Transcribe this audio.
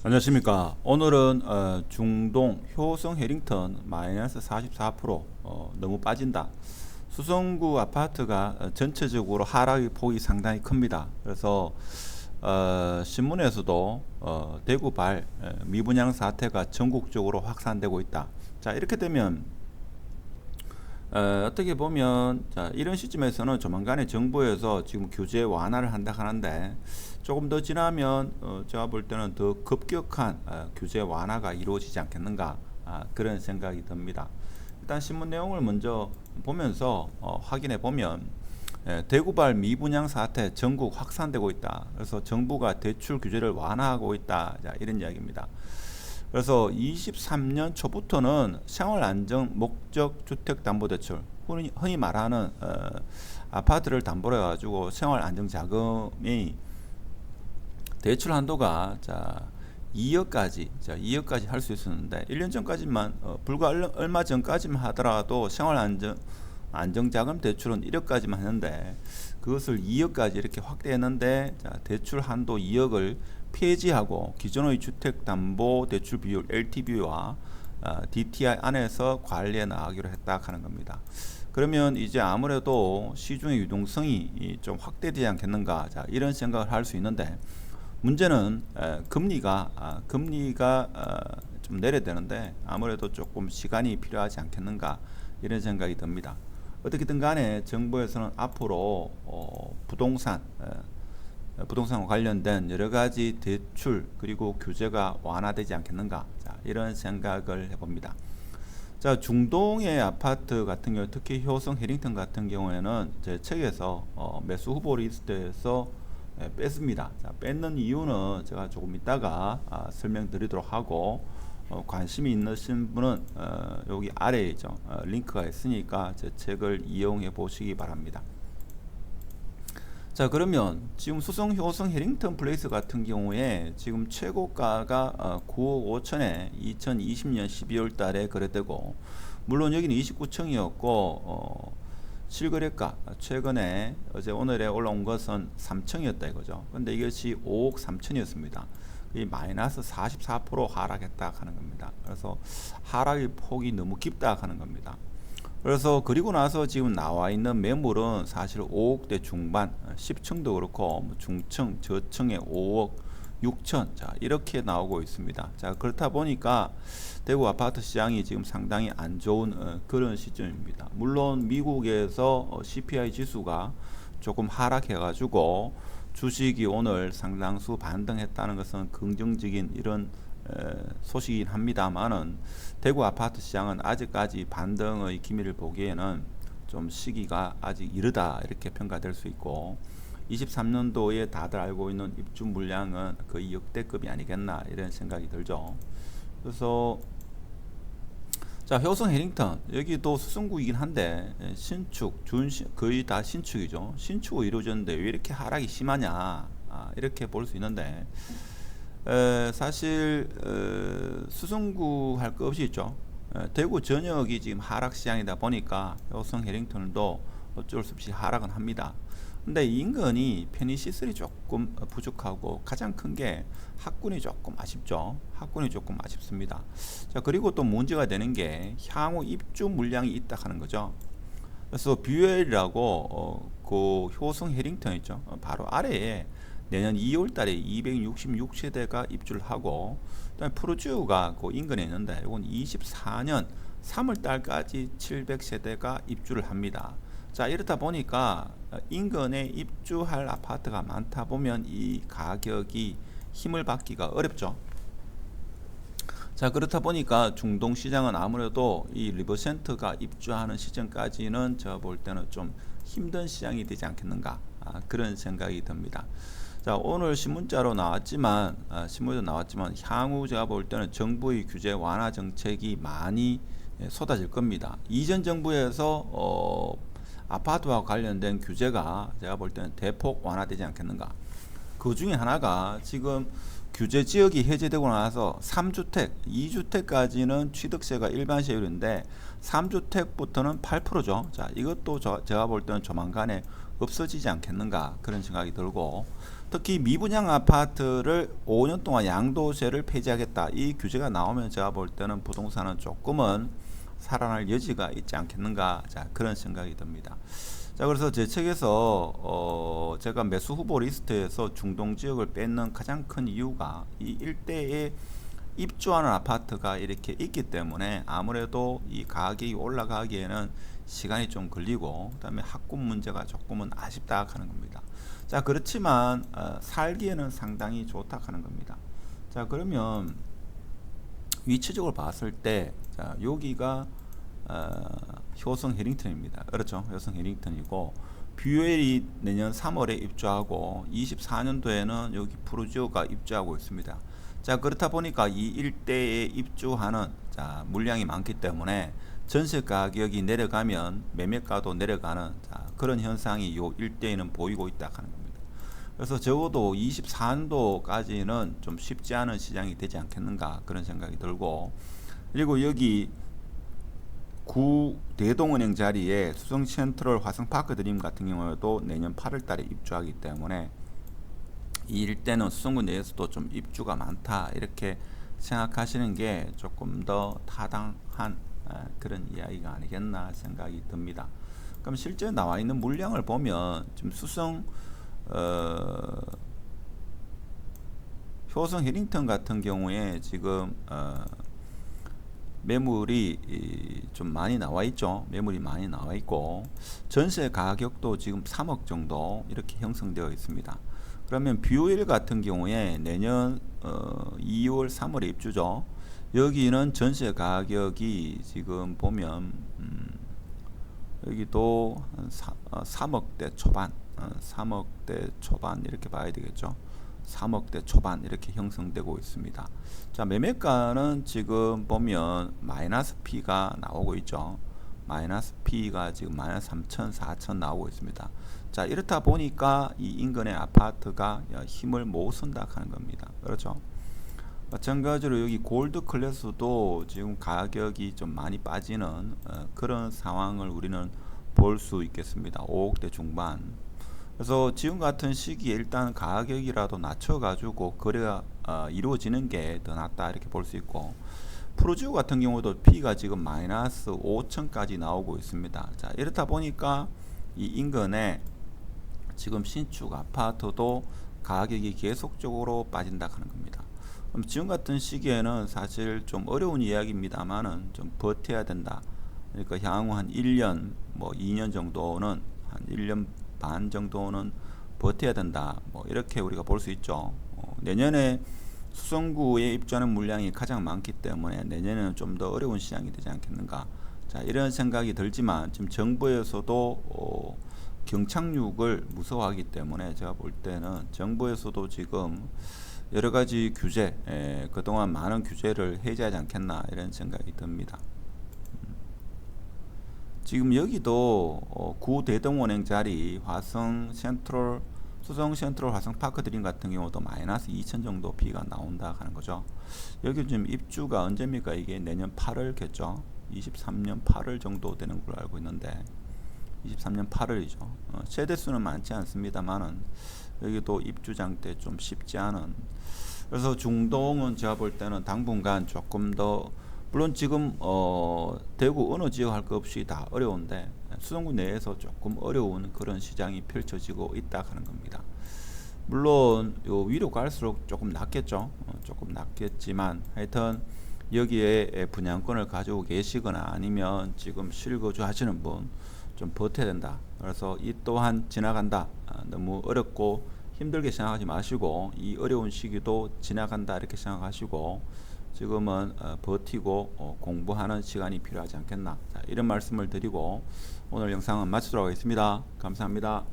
안녕하십니까. 오늘은 중동 효성 해링턴 마이너스 44% 너무 빠진다. 수성구 아파트가 전체적으로 하락의 폭이 상당히 큽니다. 그래서 신문에서도 대구발 미분양 사태가 전국적으로 확산되고 있다. 자, 이렇게 되면 어떻게 보면 자, 이런 시점에서는 조만간에 정부에서 지금 규제 완화를 한다 하는데 조금 더 지나면 제가 볼 때는 더 급격한 규제 완화가 이루어지지 않겠는가, 그런 생각이 듭니다. 일단 신문 내용을 먼저 보면서 확인해 보면 대구발 미분양 사태 전국 확산되고 있다. 그래서 정부가 대출 규제를 완화하고 있다. 자, 이런 이야기입니다. 그래서 23년 초부터는 생활안정 목적 주택담보대출, 흔히 말하는 아파트를 담보로 해가지고 생활안정자금이 대출 한도가 2억까지 할 수 있었는데 1년 전까지만 불과 얼마 전까지만 하더라도 안정자금 대출은 1억까지만 했는데 그것을 2억까지 이렇게 확대했는데, 대출 한도 2억을 폐지하고 기존의 주택담보대출 비율 LTV와 DTI 안에서 관리해 나가기로 했다 하는 겁니다. 그러면 이제 아무래도 시중의 유동성이 좀 확대되지 않겠는가, 이런 생각을 할 수 있는데, 문제는 금리가 좀 내려야 되는데 아무래도 조금 시간이 필요하지 않겠는가, 이런 생각이 듭니다. 어떻게든 간에 정부에서는 앞으로 부동산과 관련된 여러 가지 대출 그리고 규제가 완화되지 않겠는가, 이런 생각을 해봅니다. 자, 중동의 아파트 같은 경우, 특히 효성 해링턴 같은 경우에는 제 책에서 매수 후보 리스트에서 뺐습니다. 자, 뺏는 이유는 제가 조금 이따가 설명드리도록 하고, 관심이 있으신 분은 여기 아래에 있죠. 링크가 있으니까 제 책을 이용해 보시기 바랍니다. 자, 그러면 지금 수성 효성 해링턴 플레이스 같은 경우에 지금 최고가가 9억 5천에 2020년 12월 달에 거래되고, 물론 여기는 29층이었고 실거래가 최근에 어제 오늘에 올라온 것은 3층이었다 이거죠. 근데 이것이 5억 3천이었습니다. 이 마이너스 44% 하락했다 하는 겁니다. 그래서 하락의 폭이 너무 깊다 하는 겁니다. 그래서 그리고 나서 지금 나와 있는 매물은 사실 5억대 중반, 10층도 그렇고 중층, 저층에 5억 6천, 자, 이렇게 나오고 있습니다. 자, 그렇다 보니까 대구 아파트 시장이 지금 상당히 안 좋은 그런 시점입니다. 물론 미국에서 CPI 지수가 조금 하락해 가지고 주식이 오늘 상당수 반등했다는 것은 긍정적인 이런 소식이긴 합니다만은, 대구 아파트 시장은 아직까지 반등의 기미를 보기에는 좀 시기가 아직 이르다, 이렇게 평가될 수 있고, 23년도에 다들 알고 있는 입주 물량은 거의 역대급이 아니겠나, 이런 생각이 들죠. 그래서 자, 효성 해링턴 여기도 수성구이긴 한데 신축, 거의 다 신축이죠. 신축으로 이루어졌는데 왜 이렇게 하락이 심하냐, 이렇게 볼 수 있는데, 사실 수성구 할 거 없이 있죠. 대구 전역이 지금 하락 시장이다 보니까 효성 해링턴도 어쩔 수 없이 하락은 합니다. 근데 인근이 편의시설이 조금 부족하고, 가장 큰 게 학군이 조금 아쉽죠. 학군이 조금 아쉽습니다. 자, 그리고 또 문제가 되는 게 향후 입주 물량이 있다 하는 거죠. 그래서 뷰엘이라고 그 효성 해링턴 있죠. 바로 아래에 내년 2월 달에 266세대가 입주를 하고, 그다음에 푸르지오가 그 인근에 있는데 이건 24년 3월 달까지 700세대가 입주를 합니다. 자, 이렇다 보니까 인근에 입주할 아파트가 많다 보면 이 가격이 힘을 받기가 어렵죠. 자, 그렇다 보니까 중동 시장은 아무래도 이 리버센트가 입주하는 시점까지는 제가 볼 때는 좀 힘든 시장이 되지 않겠는가, 그런 생각이 듭니다. 자, 오늘 신문에도 나왔지만 향후 제가 볼 때는 정부의 규제 완화 정책이 많이 쏟아질 겁니다. 이전 정부에서 아파트와 관련된 규제가 제가 볼 때는 대폭 완화되지 않겠는가. 그 중에 하나가 지금 규제 지역이 해제되고 나서 3주택, 2주택까지는 취득세가 일반 세율인데 3주택부터는 8%죠. 자, 이것도 제가 볼 때는 조만간에 없어지지 않겠는가, 그런 생각이 들고, 특히 미분양 아파트를 5년 동안 양도세를 폐지하겠다 이 규제가 나오면 제가 볼 때는 부동산은 조금은 살아날 여지가 있지 않겠는가, 자 그런 생각이 듭니다. 자 그래서 제 책에서 제가 매수 후보 리스트에서 중동 지역을 뺏는 가장 큰 이유가 이 일대에 입주하는 아파트가 이렇게 있기 때문에 아무래도 이 가격이 올라가기에는 시간이 좀 걸리고, 그 다음에 학군 문제가 조금은 아쉽다 하는 겁니다. 자 그렇지만 살기에는 상당히 좋다 하는 겁니다. 자 그러면 위치적으로 봤을 때, 자 여기가 효성 해링턴입니다. 그렇죠. 효성 해링턴이고 뷰웰이 내년 3월에 입주하고 24년도에는 여기 프루지오가 입주하고 있습니다. 자 그렇다 보니까 이 일대에 입주하는 자 물량이 많기 때문에 전세 가격이 내려가면 매매가도 내려가는 자 그런 현상이 요 일대에는 보이고 있다 하는 겁니다. 그래서 적어도 24년도까지는 좀 쉽지 않은 시장이 되지 않겠는가 그런 생각이 들고, 그리고 여기 구 대동은행 자리에 수성 센트럴 화성파크 드림 같은 경우에도 내년 8월 달에 입주하기 때문에 이 일대는 수성구 내에서도 좀 입주가 많다 이렇게 생각하시는 게 조금 더 타당한 그런 이야기가 아니겠나 생각이 듭니다. 그럼 실제 나와 있는 물량을 보면 지금 수성 효성 해링턴 같은 경우에 지금 매물이 좀 많이 나와 있죠. 매물이 많이 나와 있고 전세 가격도 지금 3억 정도 이렇게 형성되어 있습니다. 그러면 뷰일 같은 경우에 내년 2월 3월에 입주죠. 여기는 전세 가격이 지금 보면 여기도 한 3억대 초반 3억대 초반 이렇게 봐야 되겠죠. 3억대 초반 이렇게 형성되고 있습니다. 자 매매가는 지금 보면 마이너스 P가 나오고 있죠. 마이너스 P가 지금 마이너스 3천 4천 나오고 있습니다. 자 이렇다 보니까 이 인근의 아파트가 힘을 못 쓴다 하는 겁니다. 그렇죠. 마찬가지로 여기 골드 클래스도 지금 가격이 좀 많이 빠지는 그런 상황을 우리는 볼 수 있겠습니다. 5억대 중반. 그래서 지금 같은 시기에 일단 가격이라도 낮춰가지고 거래가 이루어지는 게 더 낫다 이렇게 볼 수 있고, 프로지오 같은 경우도 P가 지금 마이너스 5천까지 나오고 있습니다. 자 이렇다 보니까 이 인근에 지금 신축 아파트도 가격이 계속적으로 빠진다 하는 겁니다. 그럼 지금 같은 시기에는 사실 좀 어려운 이야기입니다만은 좀 버텨야 된다. 그러니까 향후 한 1년 뭐 2년 정도는 한 1년 반 정도는 버텨야 된다. 뭐 이렇게 우리가 볼 수 있죠. 내년에 수성구에 입주하는 물량이 가장 많기 때문에 내년에는 좀 더 어려운 시장이 되지 않겠는가. 자 이런 생각이 들지만 지금 정부에서도 경착륙을 무서워하기 때문에 제가 볼 때는 정부에서도 지금 여러 가지 규제, 그동안 많은 규제를 해제하지 않겠나 이런 생각이 듭니다. 지금 여기도 구 대동은행 자리 화성 센트럴 수성 센트럴 화성 파크 드림 같은 경우도 마이너스 2천 정도 P가 나온다 하는 거죠. 여기 지금 입주가 언제입니까? 이게 내년 8월겠죠. 23년 8월 정도 되는 걸로 알고 있는데 23년 8월이죠. 세대수는 많지 않습니다만은 여기도 입주장 때 좀 쉽지 않은, 그래서 중동은 제가 볼 때는 당분간 조금 더, 물론 지금 대구 어느 지역 할 것 없이 다 어려운데 수성구 내에서 조금 어려운 그런 시장이 펼쳐지고 있다 하는 겁니다. 물론 요 위로 갈수록 조금 낮겠죠. 조금 낮겠지만 하여튼 여기에 분양권을 가지고 계시거나 아니면 지금 실거주 하시는 분 좀 버텨야 된다. 그래서 이 또한 지나간다. 너무 어렵고 힘들게 생각하지 마시고 이 어려운 시기도 지나간다 이렇게 생각하시고 지금은 버티고 공부하는 시간이 필요하지 않겠나. 자, 이런 말씀을 드리고 오늘 영상은 마치도록 하겠습니다. 감사합니다.